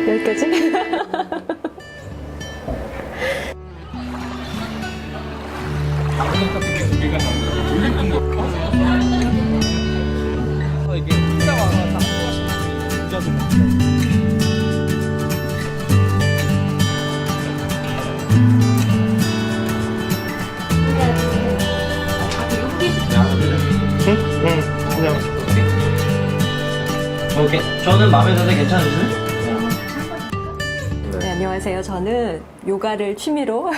여기까지? 이게 혼자 와서 한 번씩 부자들 그냥 오케이. 저는 마음에 드는데 괜찮으시네? 네, 안녕하세요. 저는 요가를 취미로,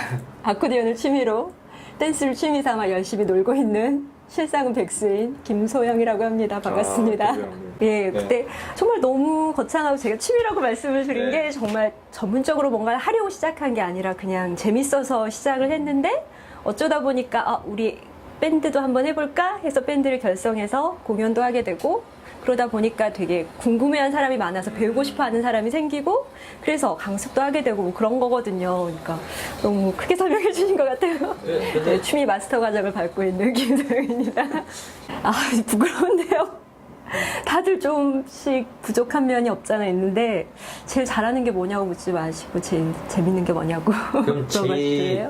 아코디언을 취미로, 댄스를 취미 삼아 열심히 놀고 있는 실상은 백수인 김소영이라고 합니다. 반갑습니다. 예, 그때 정말 너무 거창하고 제가 취미라고 말씀을 드린 게 정말 전문적으로 뭔가를 하려고 시작한 게 아니라 그냥 재밌어서 시작을 했는데 어쩌다 보니까 우리 밴드도 한번 해볼까 해서 밴드를 결성해서 공연도 하게 되고 그러다 보니까 되게 궁금해하는 사람이 많아서 배우고 싶어하는 사람이 생기고 그래서 강습도 하게 되고 뭐 그런 거거든요. 그러니까 너무 크게 설명해 주신 것 같아요. 네, 취미 마스터 과정을 밟고 있는 김소영입니다. 부끄러운데요. 다들 조금씩 부족한 면이 없잖아 있는데 제일 잘하는 게 뭐냐고 묻지 마시고 제일 재밌는 게 뭐냐고 그럼 제일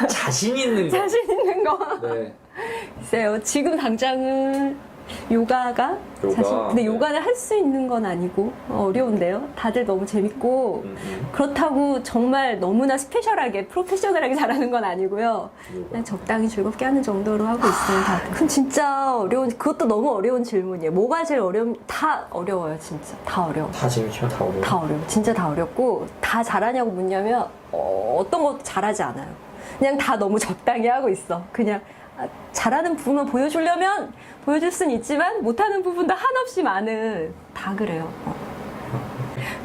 자신 있는 거. 자신 있는 거. 네. 글쎄요. 지금 당장은 요가가 사실 근데 요가를 할 수 있는 건 아니고 어려운데요. 다들 너무 재밌고 그렇다고 정말 너무나 스페셜하게 프로페셔널하게 잘하는 건 아니고요. 그냥 적당히 즐겁게 하는 정도로 하고 있어요. 다들. 그럼 진짜 어려운 그것도 너무 어려운 질문이에요. 뭐가 제일 다 어려워요. 진짜 다 어려워. 다 재밌지만 다 어려워. 다 어려워. 진짜 다 어렵고 다 잘하냐고 묻냐면 어떤 것도 잘하지 않아요. 그냥 다 너무 적당히 하고 있어. 그냥 잘하는 부분만 보여주려면 보여줄 수는 있지만 못하는 부분도 한없이 많은 다 그래요.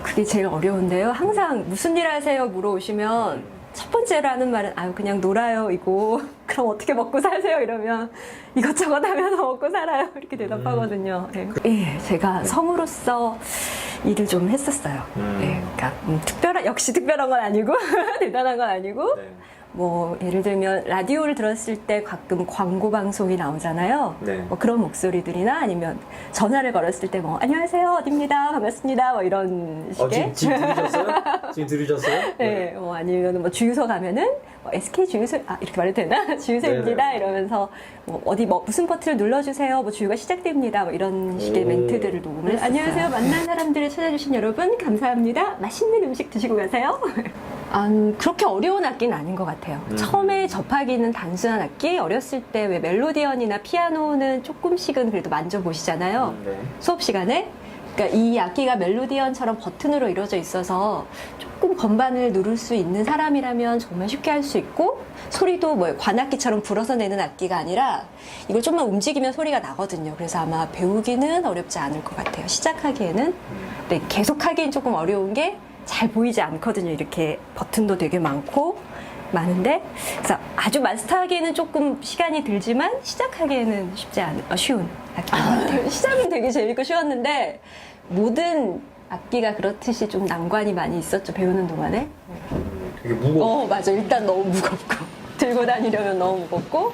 그게 제일 어려운데요. 항상 무슨 일 하세요 물어오시면 첫 번째로 하는 말은 그냥 놀아요 이거 그럼 어떻게 먹고 사세요 이러면 이것저것 하면서 먹고 살아요 이렇게 대답하거든요. 예, 제가 성우로서 일을 좀 했었어요. 예, 그러니까 역시 특별한 건 아니고 대단한 건 아니고 뭐 예를 들면 라디오를 들었을 때 가끔 광고 방송이 나오잖아요. 뭐 그런 목소리들이나 아니면 전화를 걸었을 때 뭐 안녕하세요 어디입니다 반갑습니다 뭐 이런 식의 지금 들으셨어요? 지금 들으셨어요? 네, 아니면 뭐 주유소 가면은 뭐 SK 주유소 이렇게 말해도 되나 주유소입니다 이러면서 뭐 어디 무슨 버튼을 눌러주세요 뭐 주유가 시작됩니다 뭐 이런 식의 멘트들을 녹음을 했었어요. 안녕하세요 만난 사람들을 찾아주신 여러분 감사합니다 맛있는 음식 드시고 가세요. 그렇게 어려운 악기는 아닌 것 같아요. 처음에 접하기는 단순한 악기, 어렸을 때 왜 멜로디언이나 피아노는 조금씩은 그래도 만져보시잖아요. 수업 시간에. 그러니까 이 악기가 멜로디언처럼 버튼으로 이루어져 있어서 조금 건반을 누를 수 있는 사람이라면 정말 쉽게 할 수 있고 소리도 뭐 관악기처럼 불어서 내는 악기가 아니라 이걸 좀만 움직이면 소리가 나거든요. 그래서 아마 배우기는 어렵지 않을 것 같아요. 시작하기에는. 네, 계속하기엔 조금 어려운 게 잘 보이지 않거든요. 이렇게 버튼도 되게 많은데 그래서 아주 마스터하기에는 조금 시간이 들지만 시작하기에는 쉬운 악기인 것 같아요. 시작은 되게 재밌고 쉬웠는데 모든 악기가 그렇듯이 좀 난관이 많이 있었죠. 배우는 동안에. 되게 무거워. 맞아. 일단 너무 무겁고 들고 다니려면 너무 무겁고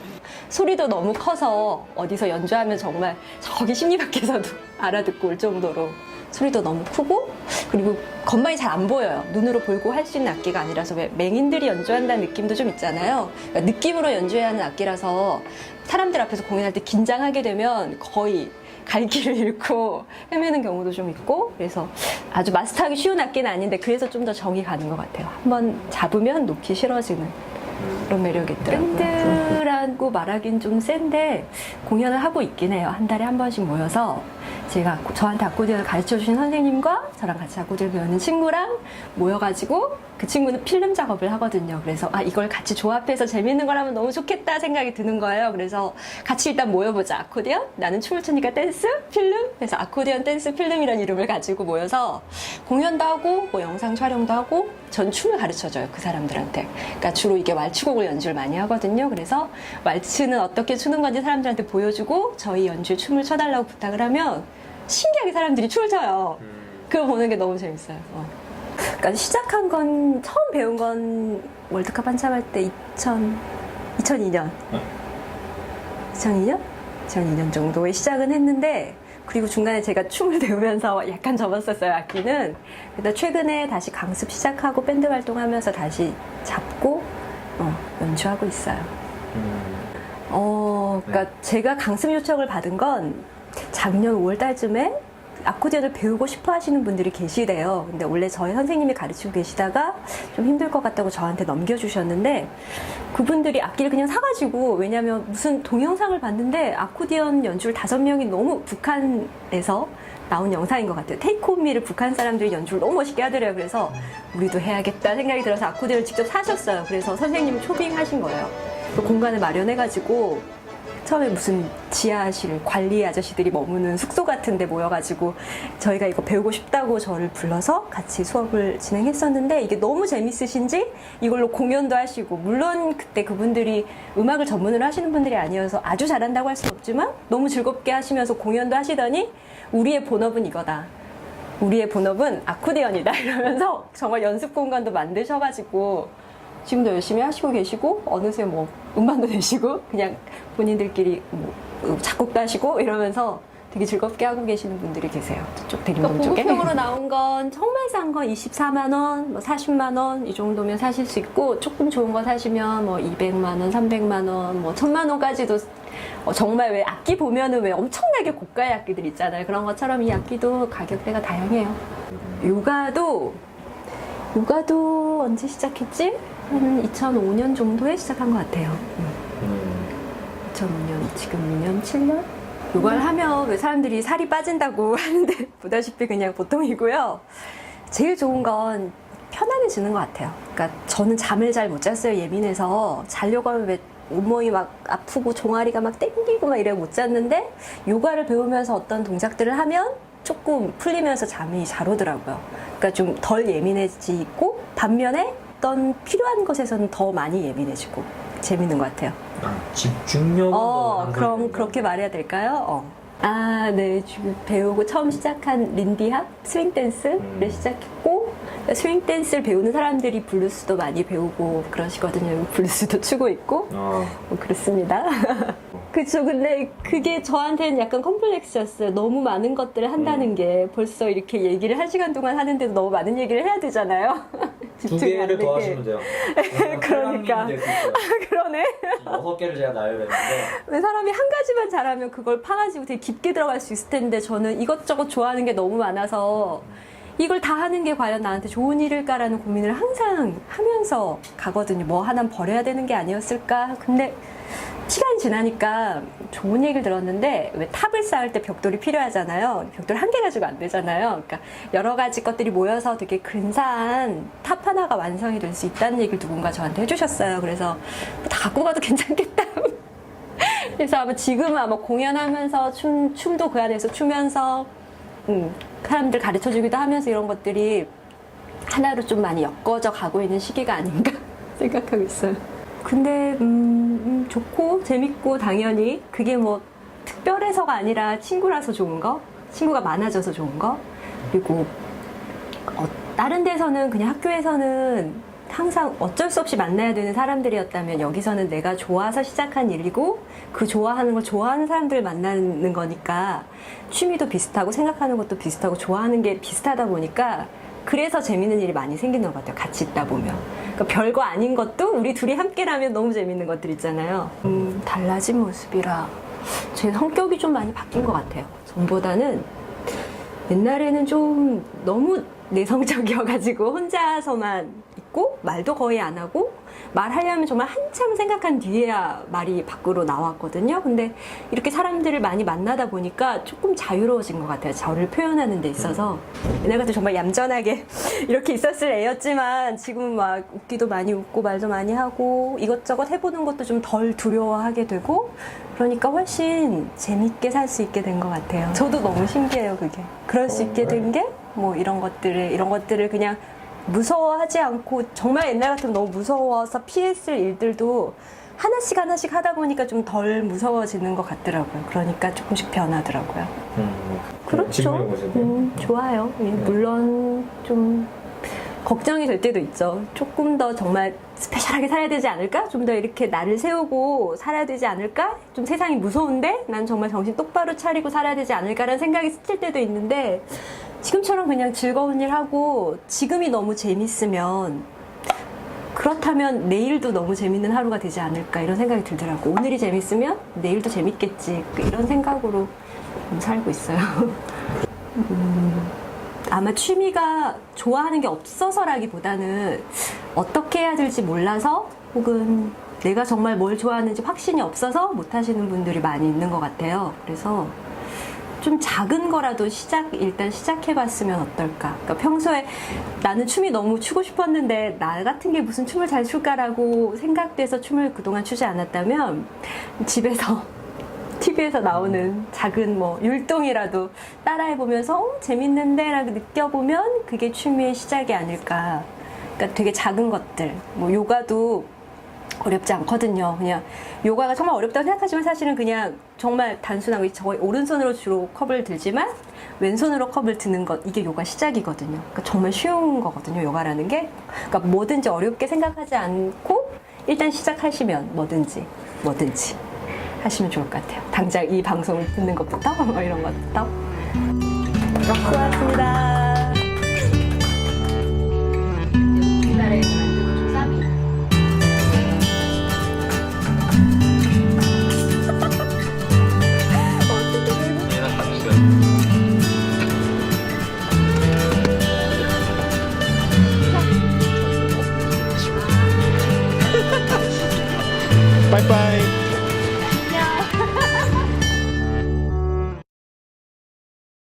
소리도 너무 커서 어디서 연주하면 정말 저기 심리 밖에서도 알아듣고 올 정도로 소리도 너무 크고 그리고 건반이 잘 안 보여요. 눈으로 보고 할 수 있는 악기가 아니라서 왜 맹인들이 연주한다는 느낌도 좀 있잖아요. 그러니까 느낌으로 연주해야 하는 악기라서 사람들 앞에서 공연할 때 긴장하게 되면 거의 갈 길을 잃고 헤매는 경우도 좀 있고 그래서 아주 마스터하기 쉬운 악기는 아닌데 그래서 좀 더 정이 가는 것 같아요. 한번 잡으면 놓기 싫어지는 그런 매력이 있더라고요. 밴드라고 말하긴 좀 센데 공연을 하고 있긴 해요. 한 달에 한 번씩 모여서 제가 저한테 아코디언을 가르쳐주신 선생님과 저랑 같이 아코디언 배우는 친구랑 모여가지고 그 친구는 필름 작업을 하거든요. 그래서 이걸 같이 조합해서 재밌는 걸 하면 너무 좋겠다 생각이 드는 거예요. 그래서 같이 일단 모여보자. 아코디언? 나는 춤을 추니까 댄스? 필름? 그래서 아코디언 댄스 필름이라는 이름을 가지고 모여서 공연도 하고 뭐 영상 촬영도 하고 전 춤을 가르쳐줘요. 그 사람들한테. 그러니까 주로 이게 왈츠곡을 연주를 많이 하거든요. 그래서 왈츠는 어떻게 추는 건지 사람들한테 보여주고 저희 연주에 춤을 춰달라고 부탁을 하면 신기하게 사람들이 춤을 춰요. 그거 보는 게 너무 재밌어요. 그러니까 시작한 건 처음 배운 건 월드컵 한참 할 때 2002년 2002년 정도에 시작은 했는데 그리고 중간에 제가 춤을 배우면서 약간 접었었어요, 악기는. 그러다 최근에 다시 강습 시작하고 밴드 활동하면서 다시 잡고 연주하고 있어요. 그러니까 제가 강습 요청을 받은 건 작년 5월 달쯤에 아코디언을 배우고 싶어 하시는 분들이 계시대요. 근데 원래 저희 선생님이 가르치고 계시다가 좀 힘들 것 같다고 저한테 넘겨주셨는데 그분들이 악기를 그냥 사가지고, 왜냐면 무슨 동영상을 봤는데 아코디언 연주를 5명이 너무 북한에서 나온 영상인 것 같아요. 테이크 온 미를 북한 사람들이 연주를 너무 멋있게 하더래요. 그래서 우리도 해야겠다 생각이 들어서 아코디언을 직접 사셨어요. 그래서 선생님이 초빙하신 거예요. 그 공간을 마련해가지고 처음에 무슨 지하실 관리 아저씨들이 머무는 숙소 같은 데 모여가지고 저희가 이거 배우고 싶다고 저를 불러서 같이 수업을 진행했었는데 이게 너무 재밌으신지 이걸로 공연도 하시고, 물론 그때 그분들이 음악을 전문으로 하시는 분들이 아니어서 아주 잘한다고 할 수는 없지만 너무 즐겁게 하시면서 공연도 하시더니 우리의 본업은 이거다. 우리의 본업은 아코디언이다. 이러면서 정말 연습 공간도 만드셔가지고 지금도 열심히 하시고 계시고 어느새 뭐 음반도 내시고 그냥 본인들끼리 뭐 작곡도 하시고 이러면서 되게 즐겁게 하고 계시는 분들이 계세요. 저쪽 대림동 쪽에. 보급형으로 나온 건 정말 싼 건 24만 원, 뭐 40만 원 이 정도면 사실 수 있고, 조금 좋은 거 사시면 뭐 200만 원, 300만 원, 뭐 1000만 원까지도 정말 왜 악기 보면은 왜 엄청나게 고가의 악기들 있잖아요. 그런 것처럼 이 악기도 가격대가 다양해요. 요가도 언제 시작했지? 한 2005년 정도에 시작한 것 같아요. 2005년, 지금 2년, 7년? 요가를 하면 왜 사람들이 살이 빠진다고 하는데 보다시피 그냥 보통이고요. 제일 좋은 건 편안해지는 것 같아요. 그러니까 저는 잠을 잘 못 잤어요. 예민해서. 자려고 하면 왜 온몸이 막 아프고 종아리가 막 땡기고 막 이래 못 잤는데 요가를 배우면서 어떤 동작들을 하면 조금 풀리면서 잠이 잘 오더라고요. 그러니까 좀 덜 예민해지고, 반면에 어떤 필요한 것에서는 더 많이 예민해지고 재밌는 것 같아요. 집중력은 그럼 그렇게 말해야 될까요? 네. 지금 배우고 처음 시작한 린디합, 스윙 댄스를 시작했고, 스윙 댄스를 배우는 사람들이 블루스도 많이 배우고 그러시거든요. 블루스도 추고 있고. 뭐 그렇습니다. 그쵸. 근데 그게 저한테는 약간 컴플렉스였어요. 너무 많은 것들을 한다는 게, 벌써 이렇게 얘기를 1시간 동안 하는데도 너무 많은 얘기를 해야 되잖아요. 2개를 더 하시면 돼요. 그러니까. 그러네. 6개를 제가 나열했는데. 왜 사람이 한 가지만 잘하면 그걸 파가지고 되게 깊게 들어갈 수 있을 텐데, 저는 이것저것 좋아하는 게 너무 많아서 이걸 다 하는 게 과연 나한테 좋은 일일까라는 고민을 항상 하면서 가거든요. 뭐 하나 버려야 되는 게 아니었을까? 근데 시간이 지나니까 좋은 얘기를 들었는데, 왜 탑을 쌓을 때 벽돌이 필요하잖아요. 벽돌 한 개 가지고 안 되잖아요. 그러니까 여러 가지 것들이 모여서 되게 근사한 탑 하나가 완성이 될 수 있다는 얘기를 누군가 저한테 해주셨어요. 그래서 다 갖고 가도 괜찮겠다. 그래서 아마 지금은 아마 공연하면서 춤도 그 안에서 추면서 사람들 가르쳐주기도 하면서 이런 것들이 하나로 좀 많이 엮어져 가고 있는 시기가 아닌가 생각하고 있어요. 근데 좋고 재밌고, 당연히 그게 뭐 특별해서가 아니라 친구라서 좋은 거, 친구가 많아져서 좋은 거, 그리고 다른 데서는 그냥 학교에서는 항상 어쩔 수 없이 만나야 되는 사람들이었다면, 여기서는 내가 좋아서 시작한 일이고 그 좋아하는 걸 좋아하는 사람들을 만나는 거니까 취미도 비슷하고 생각하는 것도 비슷하고 좋아하는 게 비슷하다 보니까 그래서 재밌는 일이 많이 생기는 것 같아요. 같이 있다 보면. 그러니까 별거 아닌 것도 우리 둘이 함께라면 너무 재밌는 것들 있잖아요. 달라진 모습이라 제 성격이 좀 많이 바뀐 것 같아요. 전보다는 옛날에는 좀 너무 내성적이어가지고 혼자서만 있고 말도 거의 안 하고, 말하려면 정말 한참 생각한 뒤에야 말이 밖으로 나왔거든요. 근데 이렇게 사람들을 많이 만나다 보니까 조금 자유로워진 것 같아요. 저를 표현하는 데 있어서. 옛날 같은 정말 얌전하게 이렇게 있었을 애였지만 지금은 막 웃기도 많이 웃고 말도 많이 하고 이것저것 해보는 것도 좀 덜 두려워하게 되고, 그러니까 훨씬 재밌게 살 수 있게 된 것 같아요. 저도 너무 신기해요, 그게. 그럴 수 있게 된 게 뭐 이런 것들을 그냥 무서워하지 않고, 정말 옛날 같으면 너무 무서워서 피했을 일들도 하나씩 하다 보니까 좀 덜 무서워지는 것 같더라고요. 그러니까 조금씩 변하더라고요. 그렇죠. 좋아요. 물론 좀 걱정이 될 때도 있죠. 조금 더 정말 스페셜하게 살아야 되지 않을까? 좀 더 이렇게 나를 세우고 살아야 되지 않을까? 좀 세상이 무서운데? 난 정말 정신 똑바로 차리고 살아야 되지 않을까라는 생각이 스칠 때도 있는데, 지금처럼 그냥 즐거운 일 하고 지금이 너무 재밌으면, 그렇다면 내일도 너무 재밌는 하루가 되지 않을까 이런 생각이 들더라고. 오늘이 재밌으면 내일도 재밌겠지, 이런 생각으로 살고 있어요. 아마 취미가 좋아하는 게 없어서라기보다는 어떻게 해야 될지 몰라서, 혹은 내가 정말 뭘 좋아하는지 확신이 없어서 못 하시는 분들이 많이 있는 것 같아요. 그래서 좀 작은 거라도 일단 시작해봤으면 어떨까. 그러니까 평소에 나는 춤이 너무 추고 싶었는데 나 같은 게 무슨 춤을 잘 출까라고 생각돼서 춤을 그동안 추지 않았다면, 집에서 TV에서 나오는 작은 뭐 율동이라도 따라해보면서 재밌는데 라고 느껴보면 그게 취미의 시작이 아닐까. 그러니까 되게 작은 것들, 뭐 요가도 어렵지 않거든요. 그냥 요가가 정말 어렵다고 생각하지만 사실은 그냥 정말 단순하고, 저희 오른손으로 주로 컵을 들지만 왼손으로 컵을 드는 것, 이게 요가 시작이거든요. 그러니까 정말 쉬운 거거든요, 요가라는 게. 그러니까 뭐든지 어렵게 생각하지 않고 일단 시작하시면 뭐든지 하시면 좋을 것 같아요. 당장 이 방송을 듣는 것부터 뭐 이런 것부터. 수고하셨습니다. 우리나라에서 만든 쌈이 얘랑 같이 빠이빠이.